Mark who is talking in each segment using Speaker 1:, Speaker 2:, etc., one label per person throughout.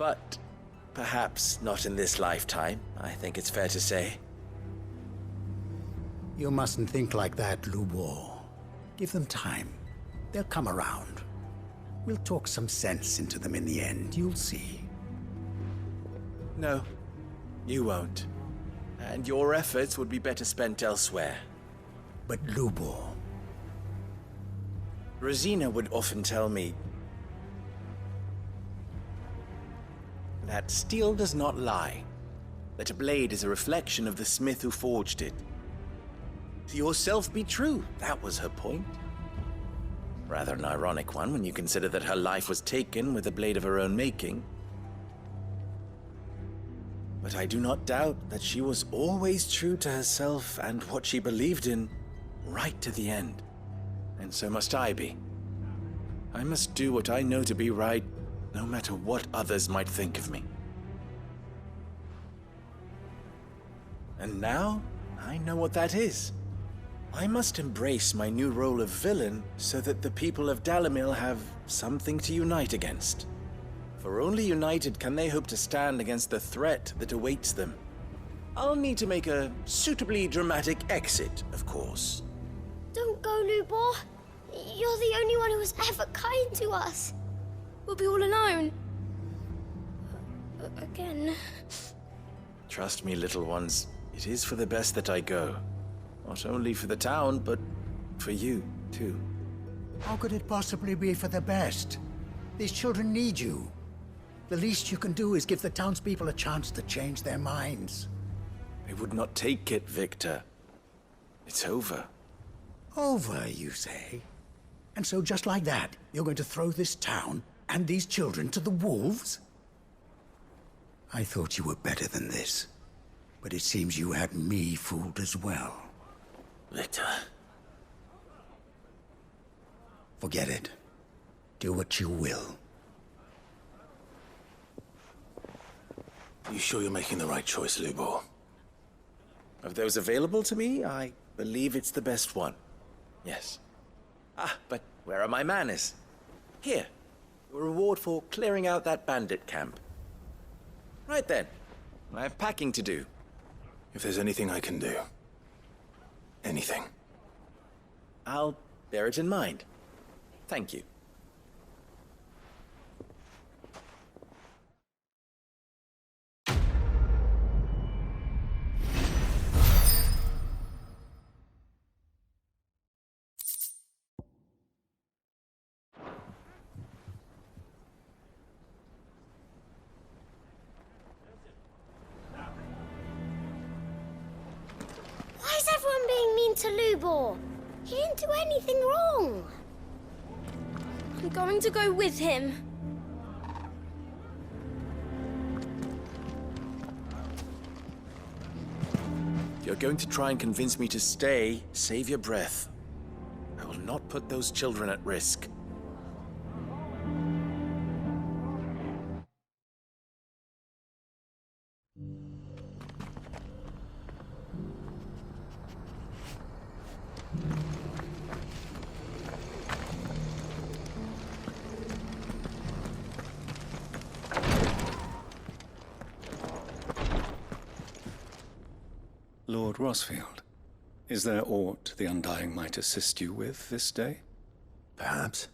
Speaker 1: But perhaps not in this lifetime, I think it's fair to say.
Speaker 2: You mustn't think like that, Lubor. Give them time. They'll come around. We'll talk some sense into them in the end, you'll see.
Speaker 1: No, you won't. And your efforts would be better spent elsewhere.
Speaker 2: But Lubor...
Speaker 1: Rosina would often tell me that steel does not lie, that a blade is a reflection of the smith who forged it. To yourself be true, that was her point. Rather an ironic one when you consider that her life was taken with a blade of her own making. But I do not doubt that she was always true to herself and what she believed in, right to the end. And so must I be. I must do what I know to be right, no matter what others might think of me. And now, I know what that is. I must embrace my new role of villain so that the people of Dalimil have something to unite against. For only united can they hope to stand against the threat that awaits them. I'll need to make a suitably dramatic exit, of course.
Speaker 3: Don't go, Lubor. You're the only one who was ever kind to us. We'll be all alone. Again.
Speaker 1: Trust me, little ones. It is for the best that I go. Not only for the town, but for you, too.
Speaker 2: How could it possibly be for the best? These children need you. The least you can do is give the townspeople a chance to change their minds.
Speaker 1: They would not take it, Victor. It's over.
Speaker 2: Over, you say? And so just like that, you're going to throw this town and these children to the wolves? I thought you were better than this. But it seems you had me fooled as well.
Speaker 1: Victor.
Speaker 2: Forget it. Do what you will.
Speaker 4: You sure you're making the right choice, Lubor?
Speaker 1: Of those available to me, I believe it's the best one. Yes. Ah, but where are my manners? Here. Your reward for clearing out that bandit camp. Right then. I have packing to do.
Speaker 4: If there's anything I can do. Anything.
Speaker 1: I'll bear it in mind. Thank you.
Speaker 3: Why is everyone being mean to Lubor? He didn't do anything wrong. I'm going to go with him.
Speaker 1: If you're going to try and convince me to stay, save your breath. I will not put those children at risk.
Speaker 5: Lord Rosfield, is there aught the Undying might assist you with this day?
Speaker 4: Perhaps.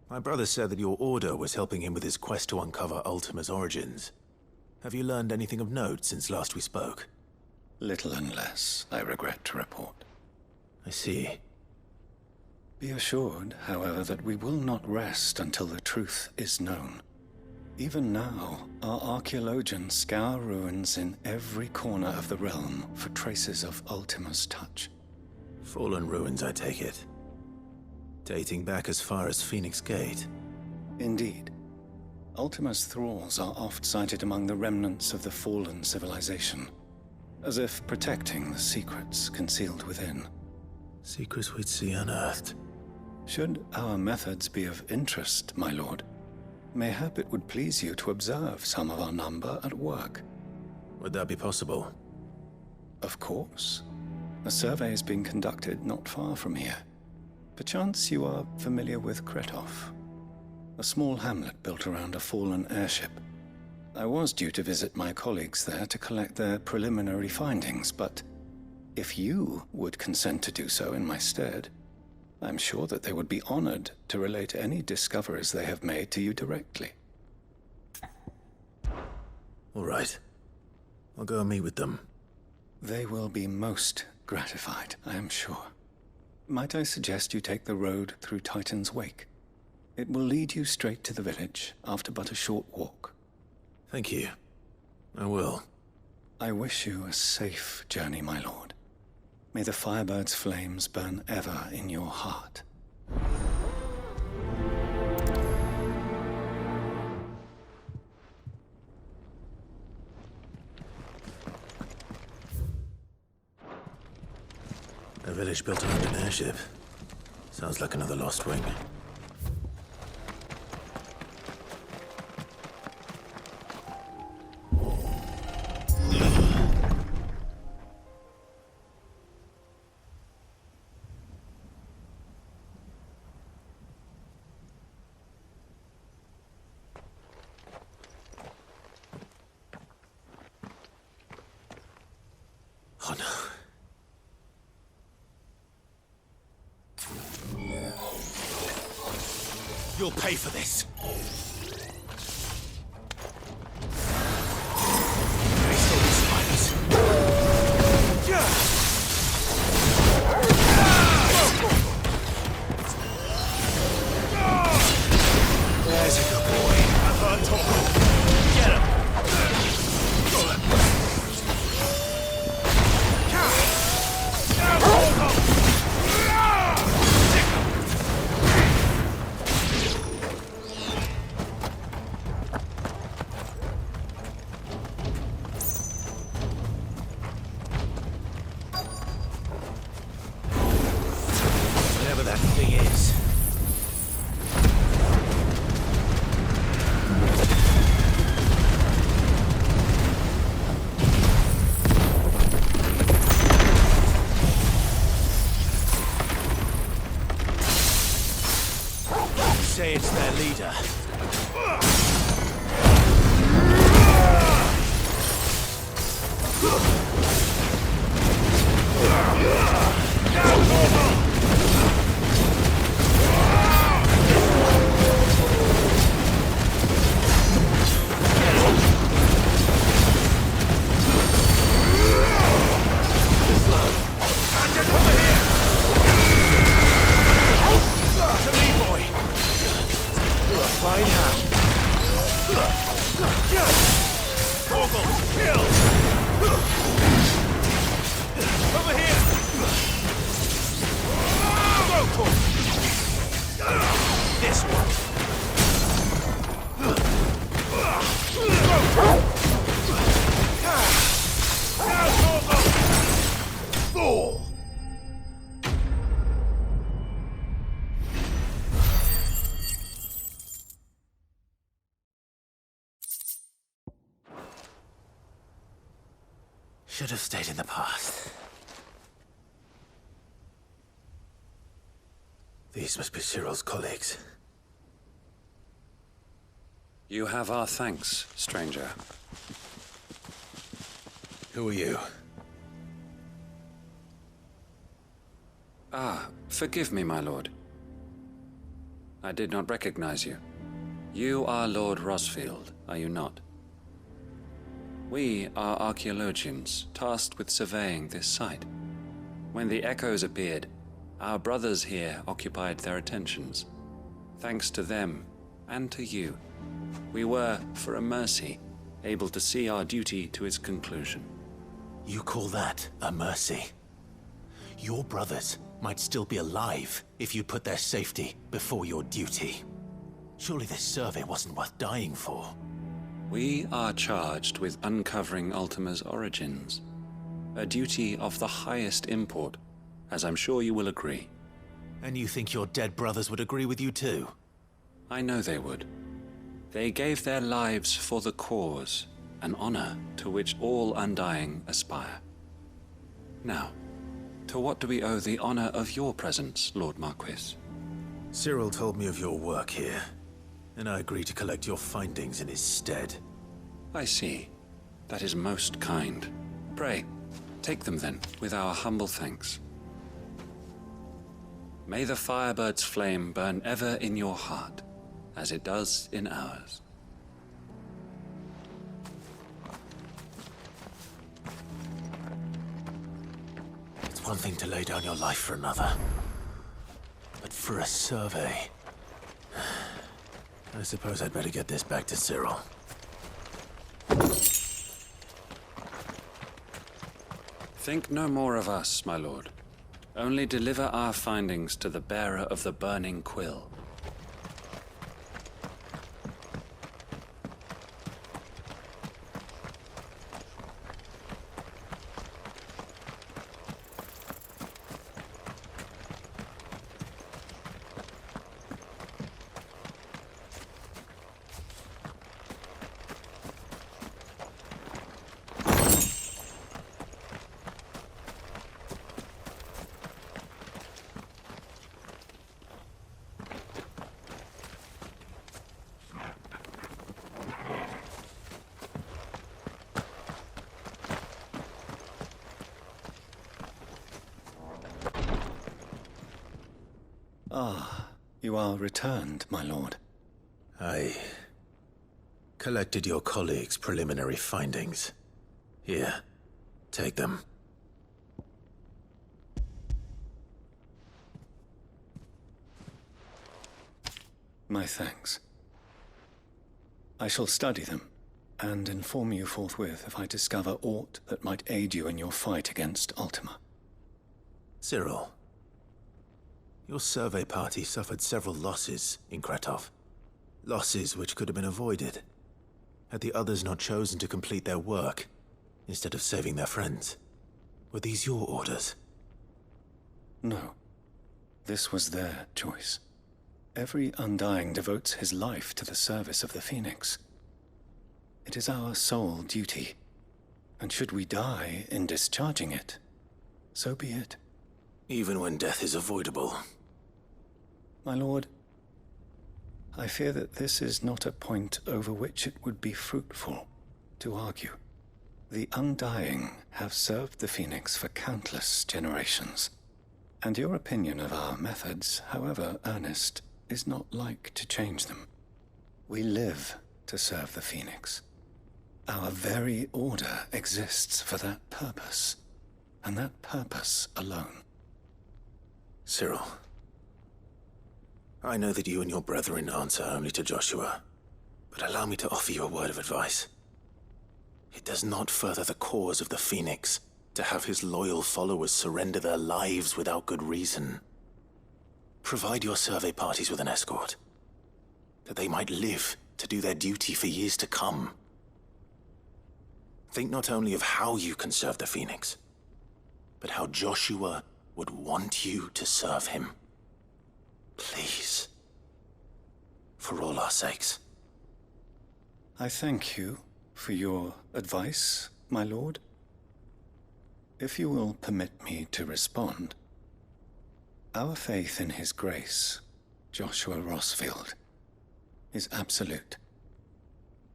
Speaker 4: My brother said that your order was helping him with his quest to uncover Ultima's origins. Have you learned anything of note since last we spoke?
Speaker 5: Little unless, I regret to report.
Speaker 4: I see.
Speaker 5: Be assured, however, that we will not rest until the truth is known. Even now, our archaeologians scour ruins in every corner of the realm for traces of Ultima's touch.
Speaker 4: Fallen ruins, I take it. Dating back as far as Phoenix Gate.
Speaker 5: Indeed. Ultima's thralls are oft sighted among the remnants of the fallen civilization, as if protecting the secrets concealed within.
Speaker 4: Secrets we'd see unearthed.
Speaker 5: Should our methods be of interest, my lord, mayhap it would please you to observe some of our number at work.
Speaker 4: Would that be possible?
Speaker 5: Of course. A survey is being conducted not far from here. Perchance you are familiar with Kretov. a small hamlet built around a fallen airship. I was due to visit my colleagues there to collect their preliminary findings, but if you would consent to do so in my stead, I'm sure that they would be honored to relate any discoveries they have made to you directly.
Speaker 4: All right. I'll go and meet with them.
Speaker 5: They will be most gratified, I am sure. Might I suggest you take the road through Titan's Wake? It will lead you straight to the village after but a short walk.
Speaker 4: Thank you. I will.
Speaker 5: I wish you a safe journey, my lord. May the Firebird's flames burn ever in your heart.
Speaker 4: A village built around an airship. Sounds like another lost wing. Oh no. You'll pay for this. Face all these spiders. There's a good boy. I've heard talk. Get him. Whatever that thing is. Say it's their leader. Fine hand. Torgal, kill! Over here! Go, Torgal! This one! Go, Torgal! Now, Torgal! Fool! Should have stayed in the past. These must be Cyril's colleagues.
Speaker 6: You have our thanks, stranger.
Speaker 4: Who are you?
Speaker 6: Ah, forgive me, my lord. I did not recognize you. You are Lord Rosfield, are you not? We are archaeologians, tasked with surveying this site. When the echoes appeared, our brothers here occupied their attentions. Thanks to them, and to you, we were, for a mercy, able to see our duty to its conclusion.
Speaker 4: You call that a mercy? Your brothers might still be alive if you put their safety before your duty. Surely this survey wasn't worth dying for.
Speaker 6: We are charged with uncovering Ultima's origins. A duty of the highest import, as I'm sure you will agree.
Speaker 4: And you think your dead brothers would agree with you too?
Speaker 6: I know they would. They gave their lives for the cause, an honor to which all Undying aspire. Now, to what do we owe the honor of your presence, Lord Marquis?
Speaker 4: Cyril told me of your work here. and I agree to collect your findings in his stead.
Speaker 6: I see. That is most kind. Pray, take them then, with our humble thanks. May the Firebird's flame burn ever in your heart, as it does in ours.
Speaker 4: It's one thing to lay down your life for another, but for a survey... I suppose I'd better get this back to Cyril.
Speaker 6: Think no more of us, my lord. Only deliver our findings to the bearer of the burning quill.
Speaker 5: Ah, you are returned, my lord.
Speaker 4: I collected your colleagues' preliminary findings. Here, take them.
Speaker 5: My thanks. I shall study them, and inform you forthwith if I discover aught that might aid you in your fight against Ultima.
Speaker 4: Cyril, your survey party suffered several losses in Kratov. Losses which could have been avoided, had the others not chosen to complete their work, instead of saving their friends. Were these your orders?
Speaker 5: No. This was their choice. Every Undying devotes his life to the service of the Phoenix. It is our sole duty, and should we die in discharging it, so be it.
Speaker 4: Even when death is avoidable.
Speaker 5: My lord, I fear that this is not a point over which it would be fruitful to argue. The Undying have served the Phoenix for countless generations, and your opinion of our methods, however earnest, is not like to change them. We live to serve the Phoenix. Our very order exists for that purpose, and that purpose alone.
Speaker 4: Cyril, I know that you and your brethren answer only to Joshua, but allow me to offer you a word of advice. It does not further the cause of the Phoenix to have his loyal followers surrender their lives without good reason. Provide your survey parties with an escort, that they might live to do their duty for years to come. Think not only of how you can serve the Phoenix, but how Joshua would want you to serve him. Please. For all our sakes.
Speaker 5: I thank you for your advice, my lord. If you will permit me to respond, our faith in his grace, Joshua Rossfield, is absolute.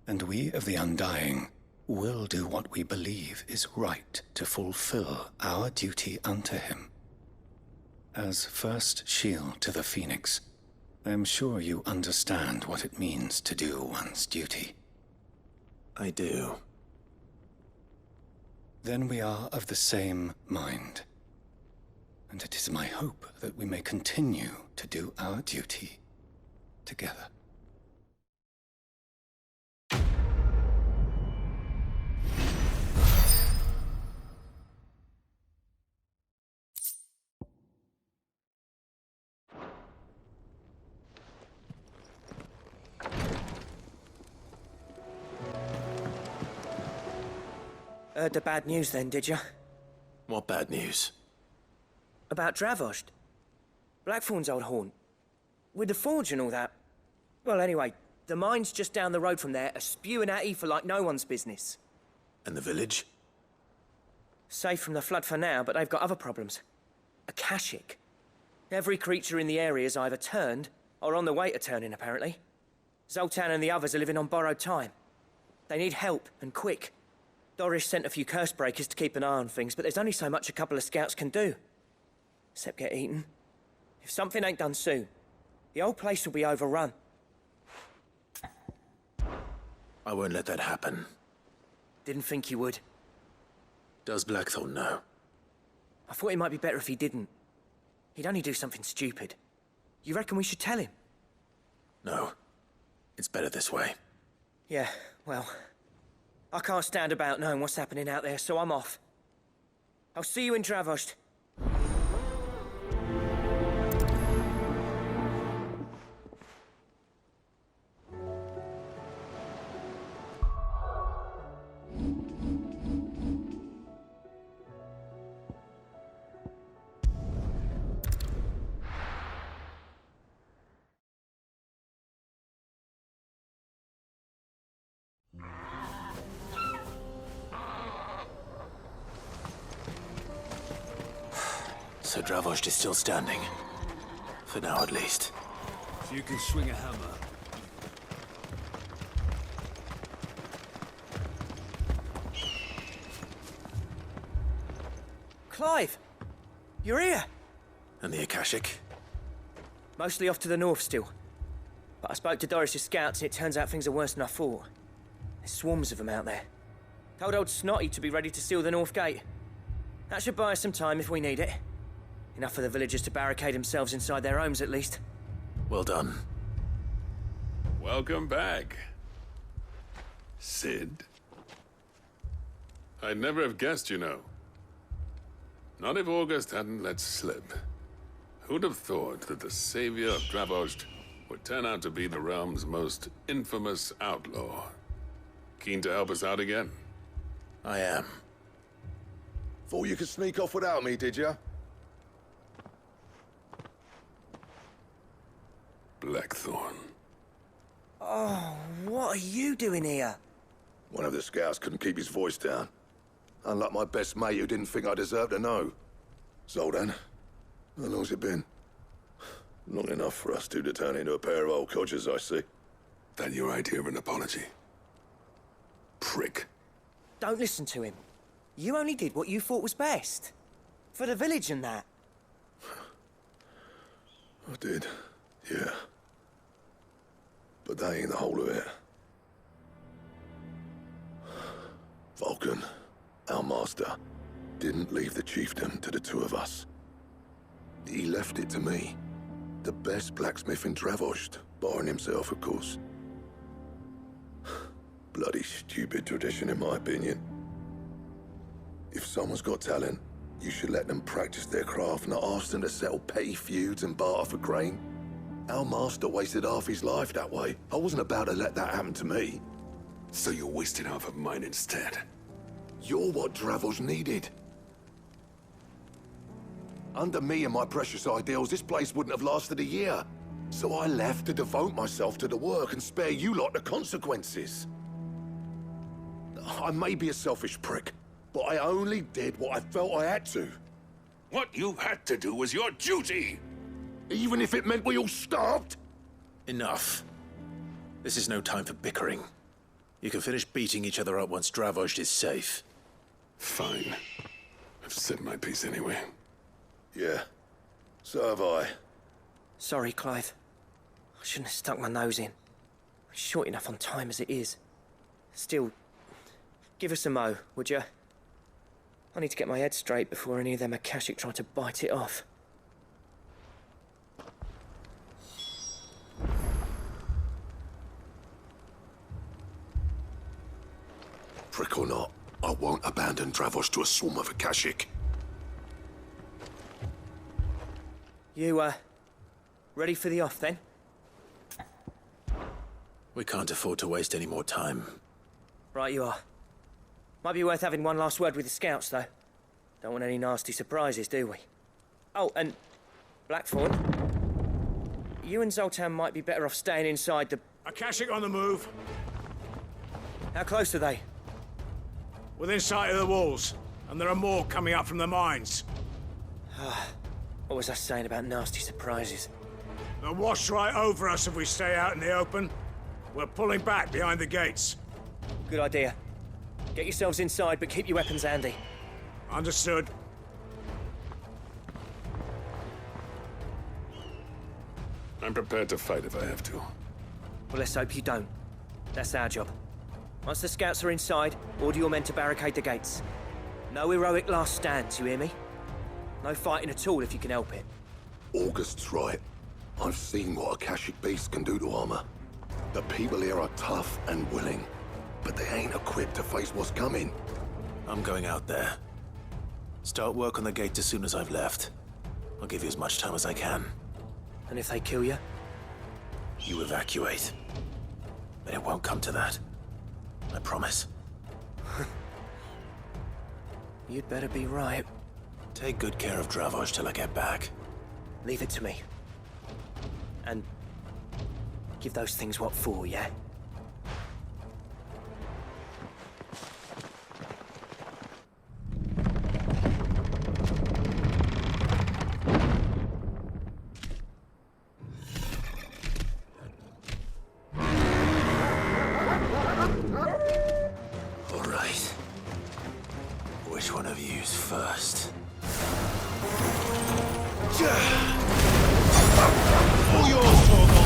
Speaker 5: And we of the Undying will do what we believe is right to fulfill our duty unto him. As first shield to the Phoenix, I am sure you understand what it means to do one's duty.
Speaker 4: I do.
Speaker 5: Then we are of the same mind. And it is my hope that we may continue to do our duty together.
Speaker 7: Heard the bad news then, did you?
Speaker 4: What bad news?
Speaker 7: About Dravost. Blackthorn's old haunt. With the forge and all that. Well, anyway, the mines just down the road from there are spewing at Aoife like no one's business.
Speaker 4: And the village?
Speaker 7: Safe from the flood for now, but they've got other problems. Akashic. Every creature in the area's either turned, or on the way to turning, apparently. Zoltan and the others are living on borrowed time. They need help, and quick. Doris sent a few curse breakers to keep an eye on things, but there's only so much a couple of scouts can do. Except get eaten. If something ain't done soon, the whole place will be overrun.
Speaker 4: I won't let that happen.
Speaker 7: Didn't think you would.
Speaker 4: Does Blackthorn know?
Speaker 7: I thought it might be better if he didn't. He'd only do something stupid. You reckon we should tell him?
Speaker 4: No. It's better this way.
Speaker 7: Yeah, well... I can't stand about knowing what's happening out there, so I'm off. I'll see you in Dravost.
Speaker 4: So Dravost is still standing. For now, at least.
Speaker 8: So you can swing a hammer.
Speaker 7: Clive! You're here!
Speaker 4: And the Akashic?
Speaker 7: Mostly off to the north still. But I spoke to Doris's scouts and it turns out things are worse than I thought. There's swarms of them out there. Told old Snotty to be ready to seal the north gate. That should buy us some time if we need it. Enough for the villagers to barricade themselves inside their homes, at least.
Speaker 4: Well done.
Speaker 9: Welcome back, Sid. I'd never have guessed, you know. Not if August hadn't let slip. Who'd have thought that the savior of Dravost would turn out to be the realm's most infamous outlaw? Keen to help us out again?
Speaker 4: I am.
Speaker 10: Thought you could sneak off without me, did you?
Speaker 9: Blackthorn.
Speaker 7: Oh, what are you doing here?
Speaker 10: One of the scouts couldn't keep his voice down. Unlike my best mate who didn't think I deserved to know. Zoltan, how long's it been? Long enough for us two to turn into a pair of old codgers, I see.
Speaker 9: That your idea of an apology? Prick.
Speaker 7: Don't listen to him. You only did what you thought was best. For the village and that.
Speaker 10: I did, yeah. But that ain't the whole of it. Vulcan, our master, didn't leave the chiefdom to the two of us. He left it to me. The best blacksmith in Dravost, barring himself, of course. Bloody stupid tradition, in my opinion. If someone's got talent, you should let them practice their craft, not ask them to settle petty feuds and barter for grain. Our master wasted half his life that way. I wasn't about to let that happen to me.
Speaker 9: So you wasted half of mine instead.
Speaker 10: You're what Dravost needed. Under me and my precious ideals, this place wouldn't have lasted a year. So I left to devote myself to the work and spare you lot the consequences. I may be a selfish prick, but I only did what I felt I had to.
Speaker 9: What you had to do was your duty!
Speaker 10: Even if it meant we all starved?
Speaker 4: Enough. This is no time for bickering. You can finish beating each other up once Dravost is safe.
Speaker 9: Fine. I've said my piece anyway.
Speaker 10: Yeah, so have I.
Speaker 7: Sorry, Clive. I shouldn't have stuck my nose in. We're short enough on time as it is. Still, give us a mo, would you? I need to get my head straight before any of them Akashic try to bite it off.
Speaker 10: Prick or not, I won't abandon Dravost to a swarm of Akashic.
Speaker 7: You, ready for the off, then?
Speaker 4: We can't afford to waste any more time.
Speaker 7: Right you are. Might be worth having one last word with the scouts, though. Don't want any nasty surprises, do we? Oh, and Blackthorn, you and Zoltan might be better off staying inside the...
Speaker 8: Akashic on the move.
Speaker 7: How close are they?
Speaker 8: Within sight of the walls. And there are more coming up from the mines.
Speaker 7: What was I saying about nasty surprises?
Speaker 8: They'll wash right over us if we stay out in the open. We're pulling back behind the gates.
Speaker 7: Good idea. Get yourselves inside, but keep your weapons handy.
Speaker 8: Understood.
Speaker 9: I'm prepared to fight if I have to.
Speaker 7: Well, let's hope you don't. That's our job. Once the scouts are inside, order your men to barricade the gates. No heroic last stands, you hear me? No fighting at all if you can help it.
Speaker 10: August's right. I've seen what Akashic beasts can do to armor. The people here are tough and willing, but they ain't equipped to face what's coming.
Speaker 4: I'm going out there. Start work on the gate as soon as I've left. I'll give you as much time as I can.
Speaker 7: And if they kill you?
Speaker 4: You evacuate. But it won't come to that. I promise.
Speaker 7: You'd better be right.
Speaker 4: Take good care of Dravoj till I get back.
Speaker 7: Leave it to me. And give those things what for, yeah?
Speaker 4: All right. Which one of you's first? All yours, Torgal!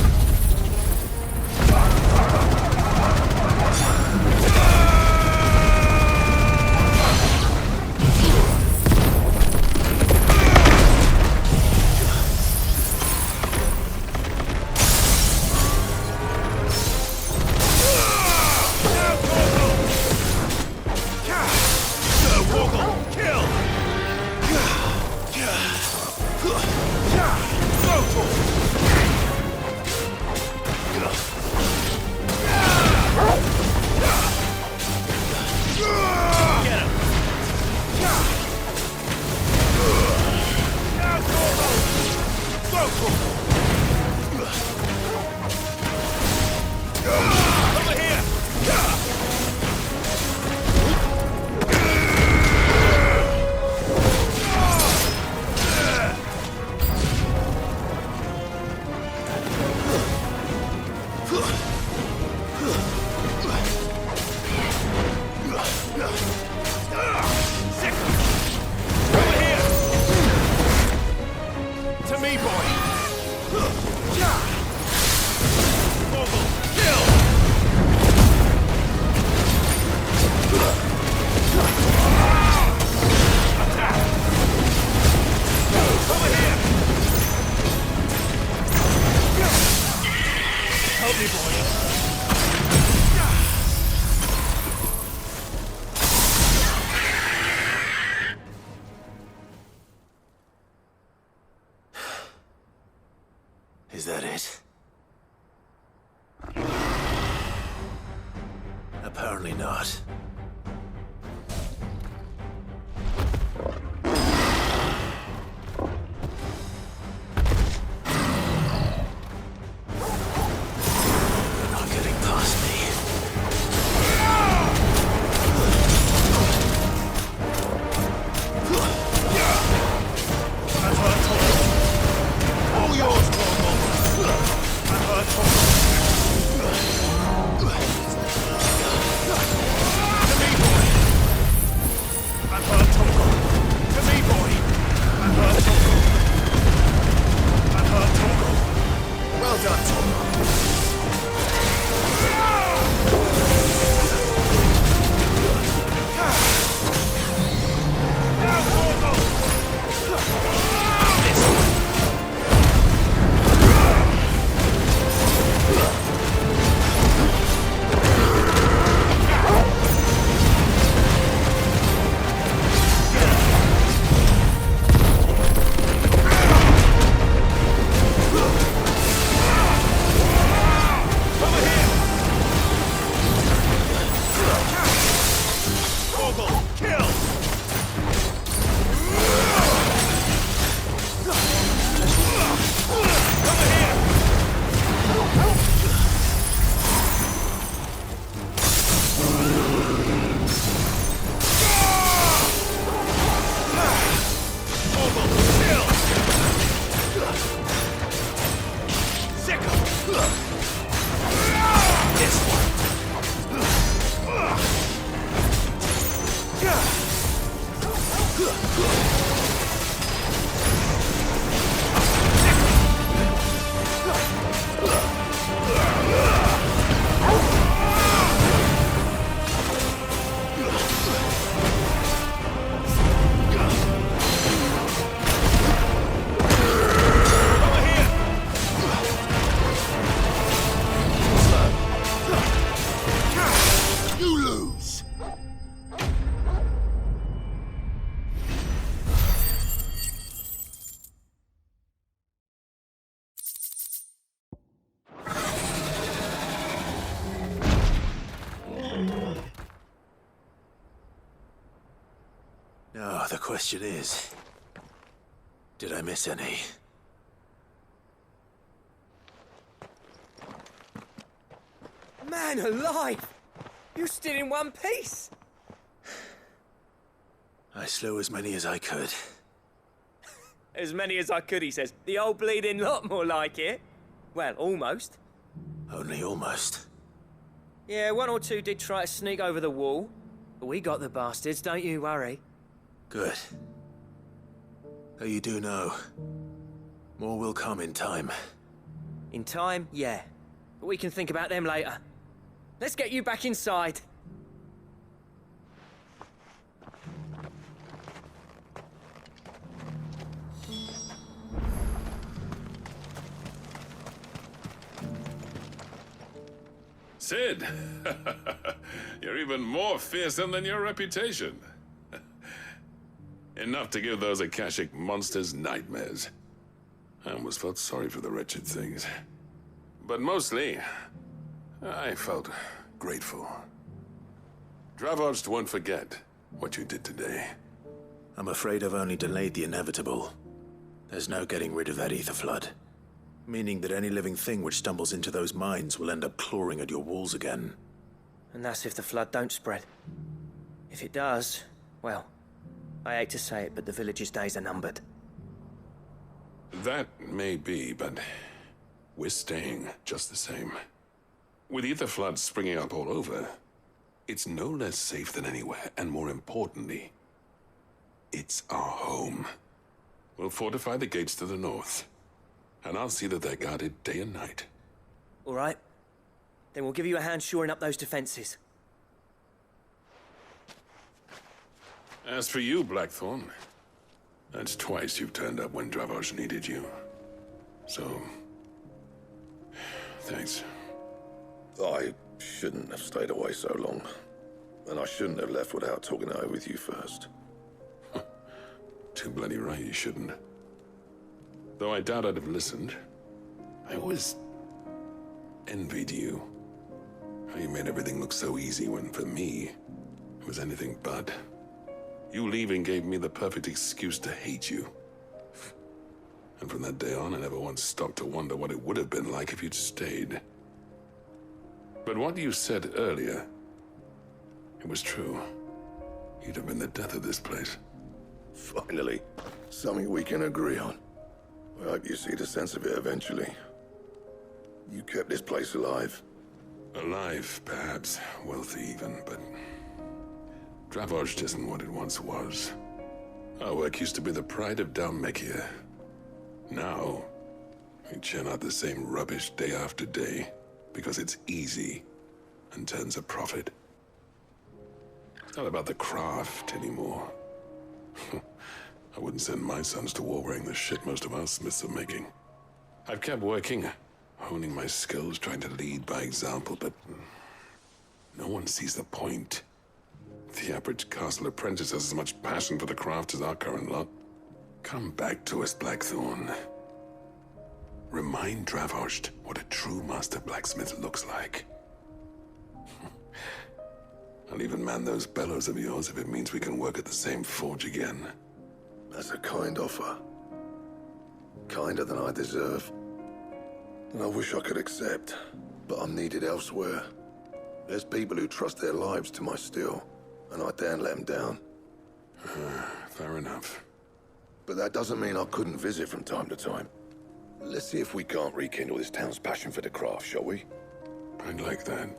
Speaker 4: Is that it? Apparently not. You're not getting past me. All yours, Torgal! I've heard Now, the question is, did I miss any?
Speaker 7: Man alive! You're still in one piece!
Speaker 4: I slew as many as I could.
Speaker 7: As many as I could, he says. The old bleeding lot, more like it. Well, almost.
Speaker 4: Only almost.
Speaker 7: Yeah, one or two did try to sneak over the wall. But we got the bastards, don't you worry.
Speaker 4: Good. Though you do know, more will come in time.
Speaker 7: In time, yeah. But we can think about them later. Let's get you back inside.
Speaker 9: Sid! You're even more fearsome than your reputation. Enough to give those Akashic monsters nightmares. I almost felt sorry for the wretched things. But mostly, I felt grateful. Dravoged won't forget what you did today.
Speaker 4: I'm afraid I've only delayed the inevitable. There's no getting rid of that ether flood. Meaning that any living thing which stumbles into those mines will end up clawing at your walls again.
Speaker 7: And that's if the flood don't spread. If it does, well, I hate to say it, but the village's days are numbered.
Speaker 9: That may be, but we're staying just the same. With ether floods springing up all over, it's no less safe than anywhere, and more importantly, it's our home. We'll fortify the gates to the north, and I'll see that they're guarded day and night.
Speaker 7: All right. Then we'll give you a hand shoring up those defenses.
Speaker 9: As for you, Blackthorn, that's twice you've turned up when Dravos needed you. So, thanks.
Speaker 10: I shouldn't have stayed away so long. And I shouldn't have left without talking it over with you first.
Speaker 9: Too bloody right you shouldn't. Though I doubt I'd have listened. I always envied you. How you made everything look so easy when, for me, it was anything but. You leaving gave me the perfect excuse to hate you. And from that day on, I never once stopped to wonder what it would have been like if you'd stayed. But what you said earlier, it was true. You'd have been the death of this place.
Speaker 10: Finally, something we can agree on. I hope you see the sense of it eventually. You kept this place alive.
Speaker 9: Alive, perhaps. Wealthy even, but Dravoged isn't what it once was. Our work used to be the pride of Dalmekia. Now, we churn out the same rubbish day after day because it's easy and turns a profit. It's not about the craft anymore. I wouldn't send my sons to war wearing the shit most of our smiths are making. I've kept working, honing my skills, trying to lead by example, but no one sees the point. The average castle apprentice has as much passion for the craft as our current lot. Come back to us, Blackthorn. Remind Dravoged what a true master blacksmith looks like. I'll even man those bellows of yours if it means we can work at the same forge again.
Speaker 10: That's a kind offer. Kinder than I deserve. And I wish I could accept, but I'm needed elsewhere. There's people who trust their lives to my steel, and I daren't let them down.
Speaker 9: Fair enough.
Speaker 10: But that doesn't mean I couldn't visit from time to time. Let's see if we can't rekindle this town's passion for the craft, shall we?
Speaker 9: I'd like that.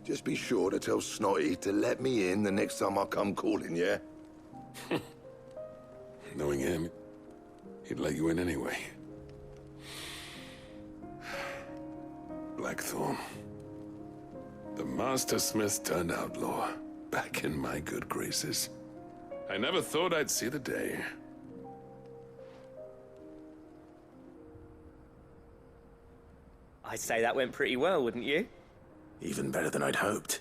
Speaker 10: Just be sure to tell Snotty to let me in the next time I come calling, yeah?
Speaker 9: Knowing him, he'd let you in anyway. Blackthorn. The Master Smith turned outlaw, back in my good graces. I never thought I'd see the day.
Speaker 7: I'd say that went pretty well, wouldn't you?
Speaker 1: Even better than I'd hoped.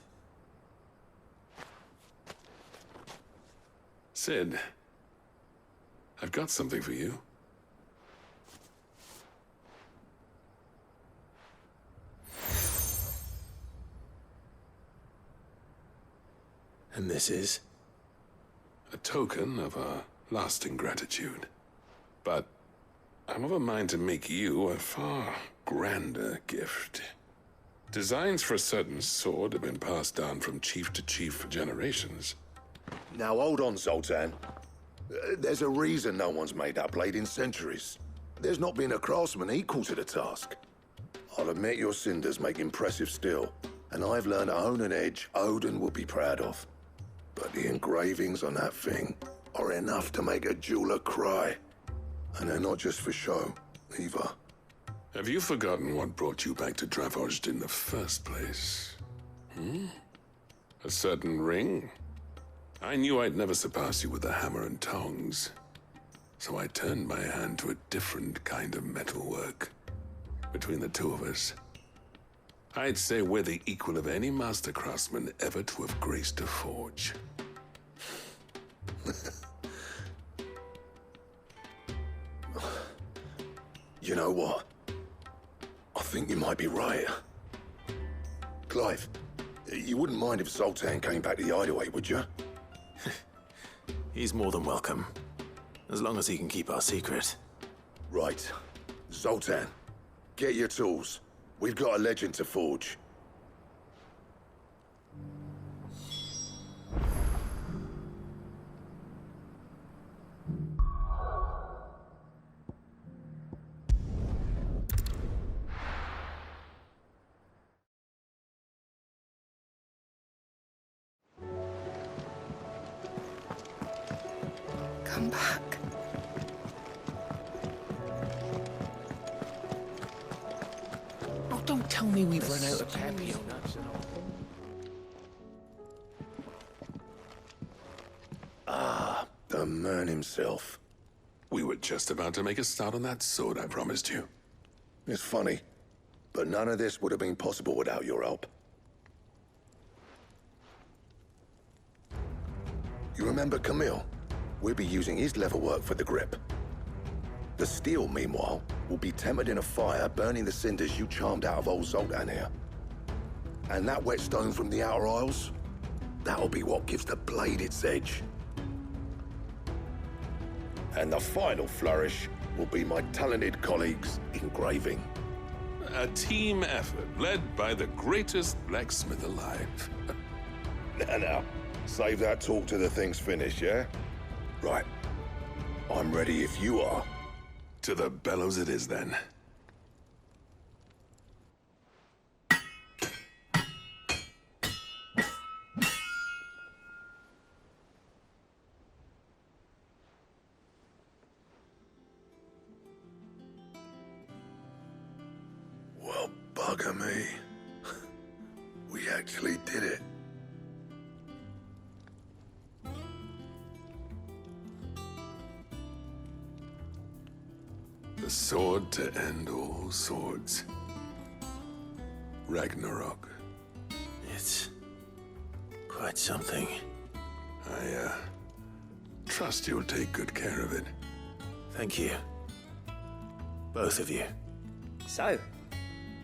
Speaker 9: Sid, I've got something for you.
Speaker 1: And this is?
Speaker 9: A token of our lasting gratitude. But I'm of a mind to make you a far grander gift. Designs for a certain sword have been passed down from chief to chief for generations.
Speaker 10: Now hold on, Zoltan. There's a reason no one's made that blade in centuries. There's not been a craftsman equal to the task. I'll admit your cinders make impressive steel, and I've learned to own an edge Odin will be proud of. But the engravings on that thing are enough to make a jeweler cry. And they're not just for show, either.
Speaker 9: Have you forgotten what brought you back to Dravost in the first place? A certain ring? I knew I'd never surpass you with a hammer and tongs. So I turned my hand to a different kind of metalwork. Between the two of us, I'd say we're the equal of any master craftsman ever to have graced a forge.
Speaker 10: You know what? I think you might be right. Clive, you wouldn't mind if Zoltan came back to the Hideaway, would you?
Speaker 1: He's more than welcome. As long as he can keep our secret.
Speaker 10: Right. Zoltan, get your tools. We've got a legend to forge.
Speaker 11: Come back.
Speaker 4: Oh, don't tell me we've run out of Peppy.
Speaker 10: The man himself.
Speaker 9: We were just about to make a start on that sword I promised you.
Speaker 10: It's funny, but none of this would have been possible without your help. You remember Camille? We'll be using his leatherwork for the grip. The steel, meanwhile, will be tempered in a fire, burning the cinders you charmed out of old Zoltan here. And that whetstone from the Outer Isles, that'll be what gives the blade its edge. And the final flourish will be my talented colleagues' engraving.
Speaker 9: A team effort led by the greatest blacksmith alive.
Speaker 10: Now, save that talk till the thing's finished, yeah? Right. I'm ready if you are.
Speaker 9: To the bellows it is, then.
Speaker 10: Well, bugger me. We actually did it.
Speaker 9: The sword to end all swords. Ragnarok.
Speaker 1: It's quite something.
Speaker 9: I, trust you'll take good care of it.
Speaker 1: Thank you. Both of you.
Speaker 7: So,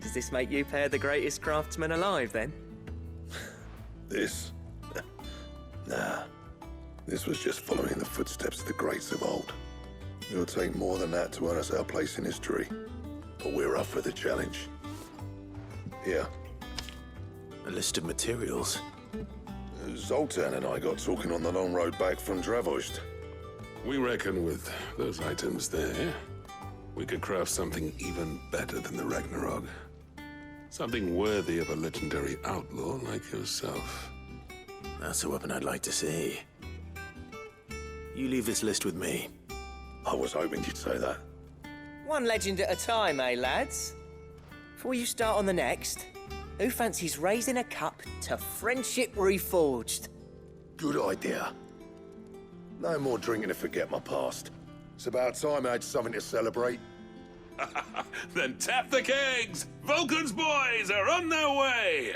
Speaker 7: does this make you pair the greatest craftsman alive, then?
Speaker 10: This? Nah. This was just following the footsteps of the greats of old. It'll take more than that to earn us our place in history. But we're up for the challenge. Here.
Speaker 1: A list of materials.
Speaker 10: Zoltan and I got talking on the long road back from Dravost.
Speaker 9: We reckon with those items there, we could craft something even better than the Ragnarok. Something worthy of a legendary outlaw like yourself.
Speaker 1: That's a weapon I'd like to see.
Speaker 4: You leave this list with me.
Speaker 10: I was hoping you'd say that.
Speaker 7: One legend at a time, eh, lads? Before you start on the next, who fancies raising a cup to friendship reforged?
Speaker 10: Good idea. No more drinking to forget my past. It's about time I had something to celebrate.
Speaker 9: Then tap the kegs! Vulcan's boys are on their way!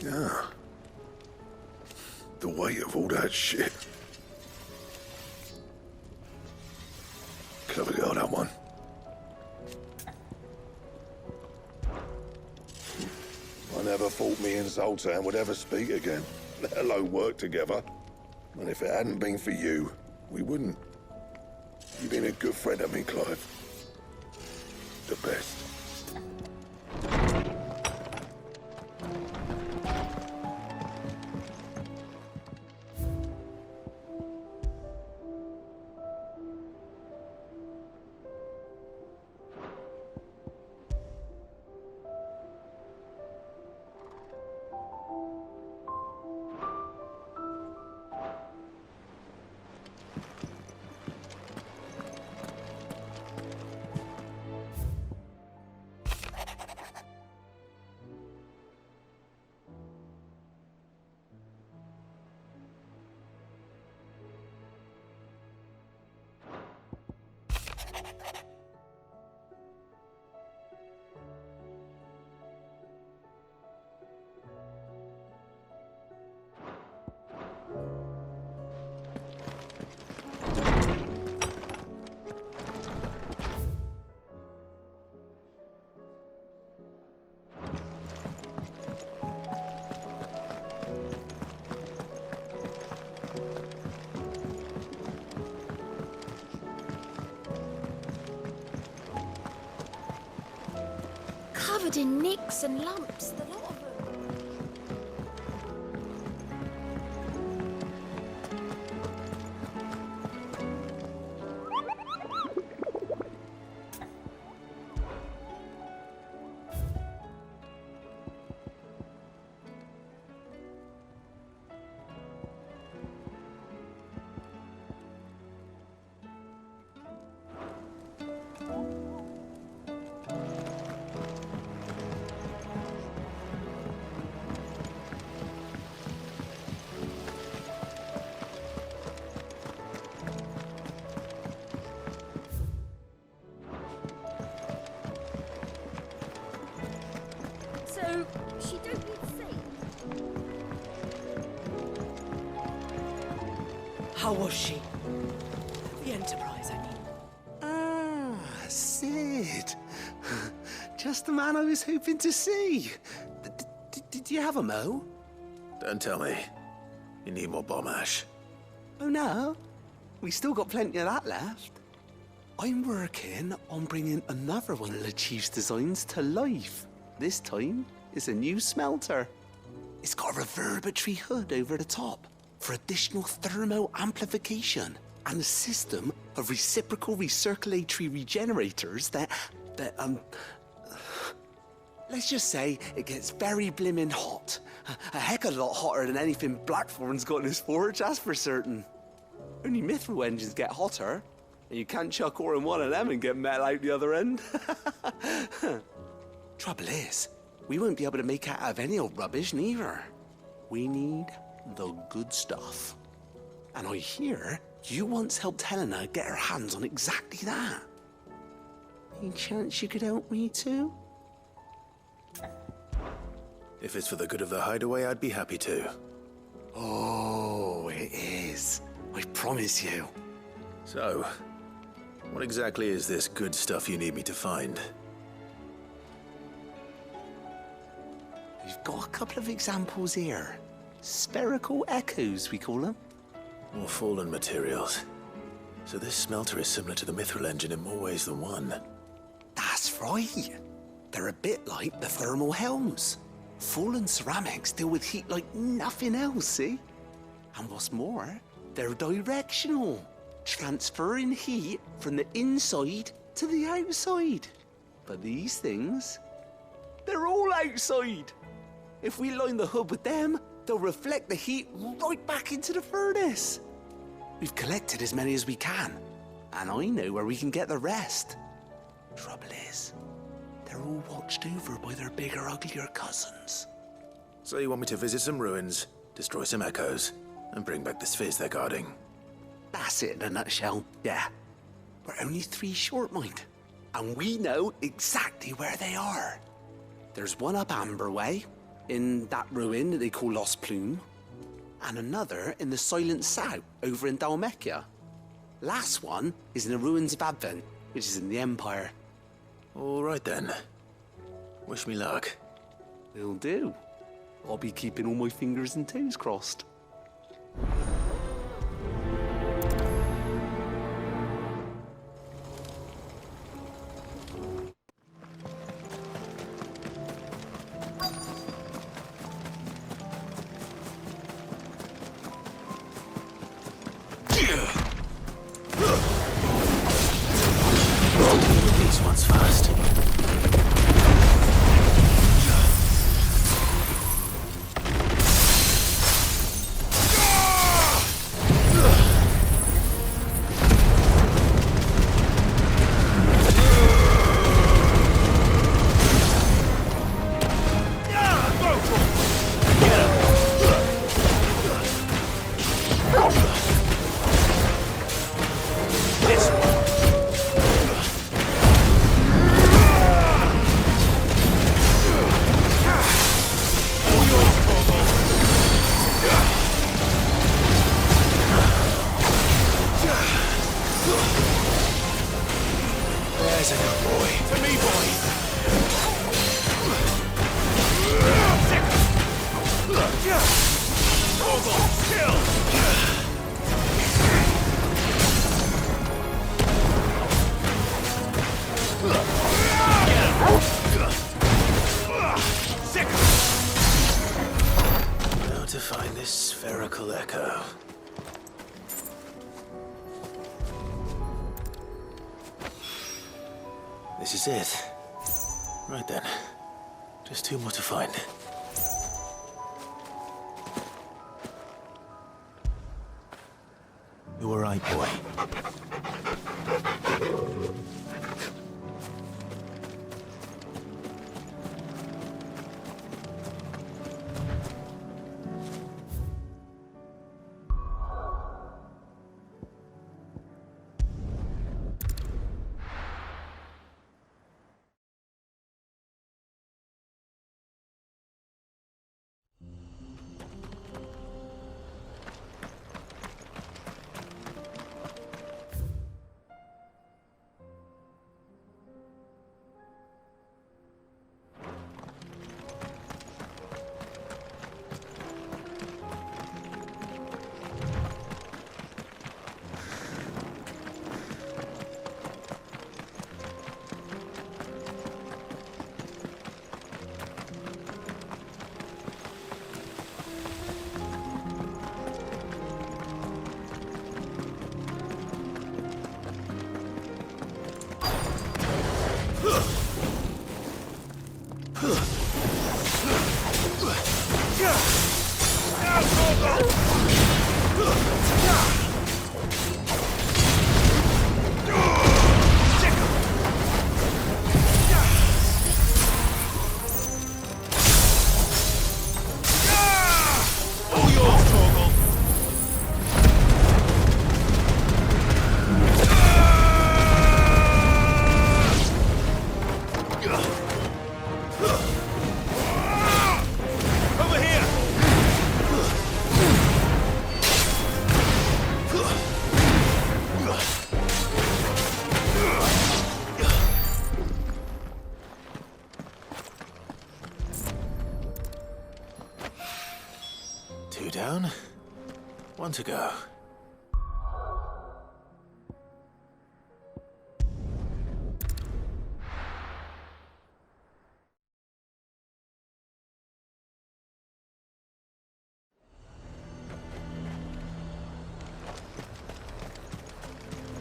Speaker 10: Yeah. The weight of all that shit. Clever girl, that one. I never thought me and Zoltan would ever speak again, let alone work together. And if it hadn't been for you, we wouldn't. You've been a good friend to me, Clive. The best.
Speaker 3: Covered in nicks and lumps, the lot of them. So, she don't need saved?
Speaker 11: How was she? The Enterprise, I mean.
Speaker 12: Ah, Sid. Just the man I was hoping to see. Did you have a mo?
Speaker 4: Don't tell me. You need more bomb ash.
Speaker 12: Oh, no. We still got plenty of that left. I'm working on bringing another one of the Chief's designs to life. This time, it's a new smelter. It's got a reverberatory hood over the top for additional thermo amplification and a system of reciprocal recirculatory regenerators that let's just say it gets very blimmin' hot. A heck of a lot hotter than anything Blackthorn's got in his forge, that's for certain. Only mithril engines get hotter, and you can't chuck ore in one of them and get metal out the other end. Trouble is, we won't be able to make out of any old rubbish, neither. We need the good stuff. And I hear you once helped Helena get her hands on exactly that. Any chance you could help me too?
Speaker 4: If it's for the good of the hideaway, I'd be happy to.
Speaker 12: Oh, it is. I promise you.
Speaker 4: So, What exactly is this good stuff you need me to find?
Speaker 12: We've got a couple of examples here. Spherical echoes, we call them.
Speaker 4: More fallen materials. So this smelter is similar to the Mithril engine in more ways than one.
Speaker 12: That's right. They're a bit like the thermal helms. Fallen ceramics deal with heat like nothing else, see? And what's more, they're directional, transferring heat from the inside to the outside. But these things, they're all outside. If we line the hub with them, they'll reflect the heat right back into the furnace. We've collected as many as we can, and I know where we can get the rest. Trouble is, they're all watched over by their bigger, uglier cousins.
Speaker 4: So you want me to visit some ruins, destroy some echoes, and bring back the spheres they're guarding?
Speaker 12: That's it in a nutshell, yeah. We're only 3 short, mind, and we know exactly where they are. There's one up Amber Way, in that ruin that they call Lost Plume, and another in the Silent South, over in Dalmekia. Last one is in the ruins of Advent, which is in the Empire.
Speaker 4: All right then. Wish me luck.
Speaker 12: Will do. I'll be keeping all my fingers and toes crossed.
Speaker 4: These ones first. There's a good boy. To me, boy. Hold on, Now to find this spherical echo. This is it. Right then. Just 2 more to find. You were right, boy. town. One to go.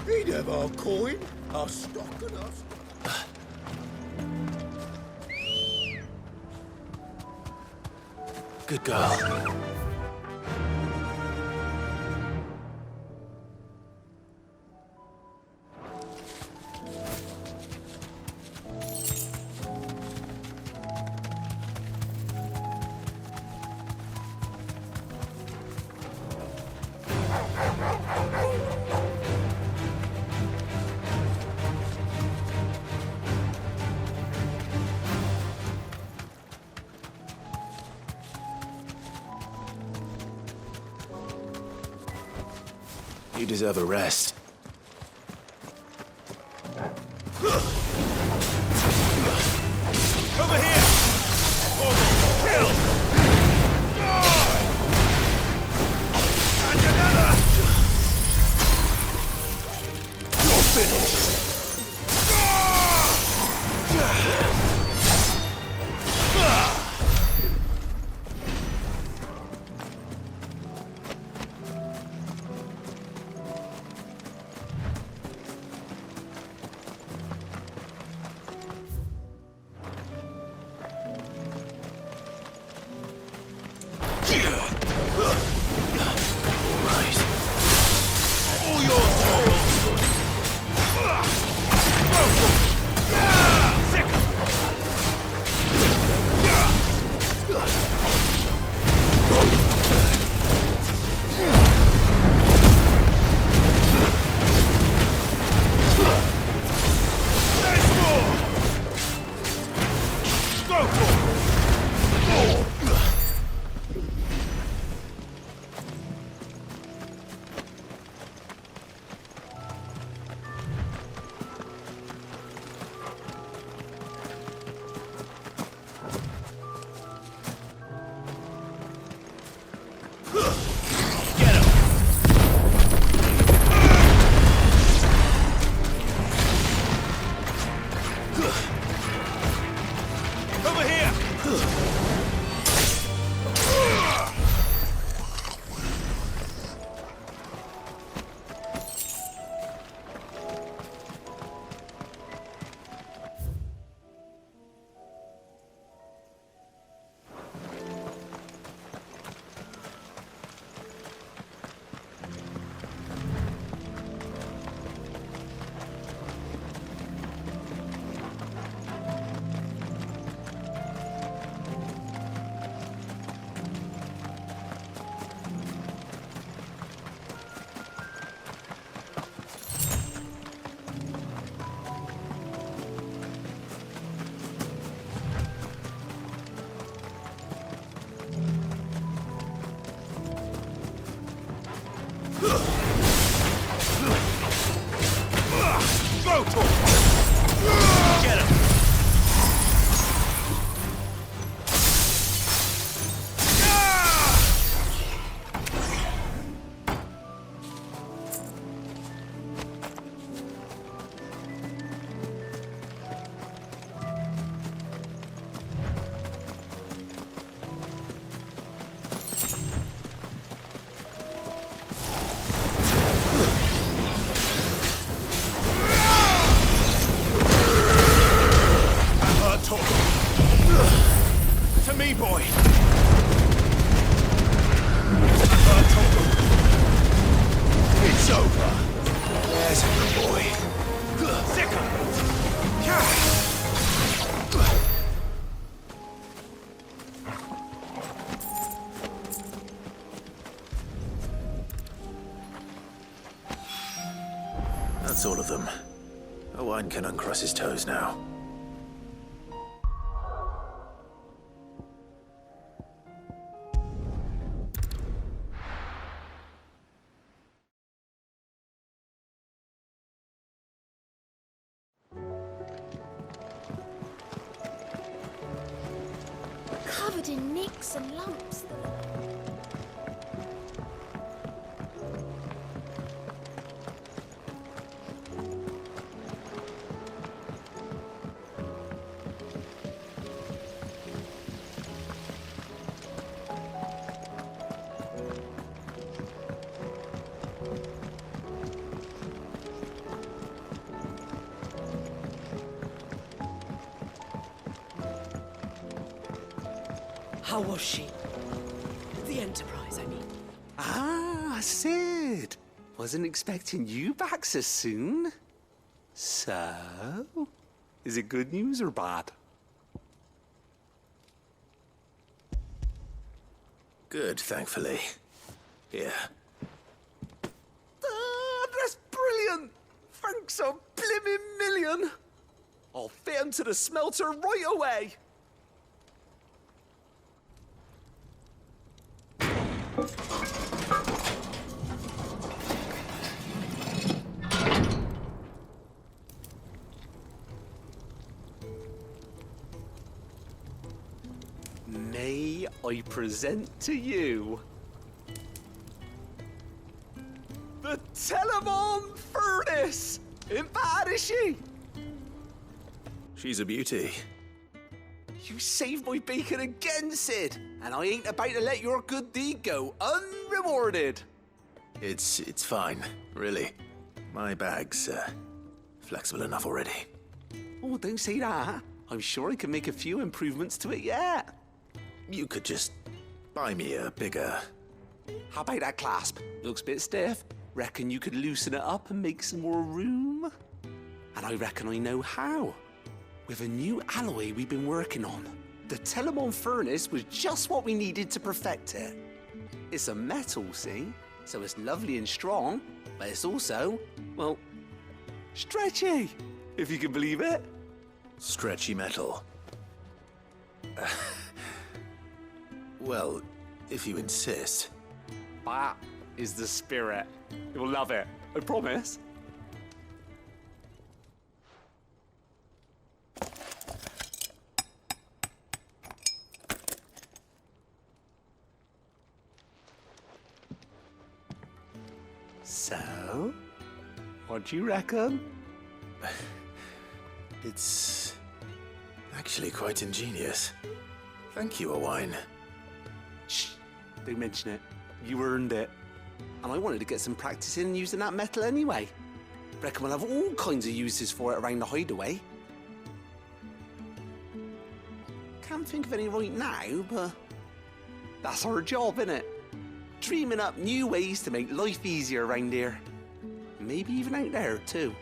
Speaker 10: He'd have our coin, our stock and us.
Speaker 4: Good girl. You deserve a rest.
Speaker 8: Over here! Kill! And another! You're finished!
Speaker 4: That's all of them. Owen can uncross his toes now.
Speaker 3: Covered in nicks and lumps.
Speaker 11: How was she? The Enterprise, I mean.
Speaker 12: Ah, Sid. Wasn't expecting you back so soon. So, is it good news or bad?
Speaker 4: Good, thankfully. Here.
Speaker 12: Ah, that's brilliant! Thanks a blimmin' million! I'll fit 'em to the smelter right away! May I present to you the Telemon Furnace! Ain't bad, is she?
Speaker 4: She's a beauty.
Speaker 12: You saved my bacon again, Sid, and I ain't about to let your good deed go unrewarded.
Speaker 4: It's fine, really. My bag's flexible enough already.
Speaker 12: Oh, don't say that. I'm sure I can make a few improvements to it yet.
Speaker 4: You could just buy me a bigger...
Speaker 12: How about that clasp? Looks a bit stiff. Reckon you could loosen it up and make some more room? And I reckon I know how. With a new alloy we've been working on. The Telemon Furnace was just what we needed to perfect it. It's a metal, see? So it's lovely and strong, but it's also, well, stretchy, if you can believe it.
Speaker 4: Stretchy metal. Well, if you insist.
Speaker 12: That is the spirit. You'll love it, I promise. So, what do you reckon?
Speaker 4: It's actually quite ingenious. Thank you, Owain.
Speaker 12: Shh, don't mention it. You earned it. And I wanted to get some practice in using that metal anyway. Reckon we'll have all kinds of uses for it around the hideaway. Can't think of any right now, but that's our job, innit? Dreaming up new ways to make life easier around here. Maybe even out there, too.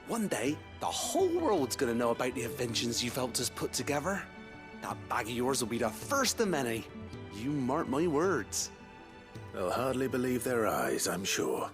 Speaker 12: One day, the whole world's gonna know about the inventions you've helped us put together. That bag of yours will be the first of many. You mark my words.
Speaker 4: They'll hardly believe their eyes, I'm sure.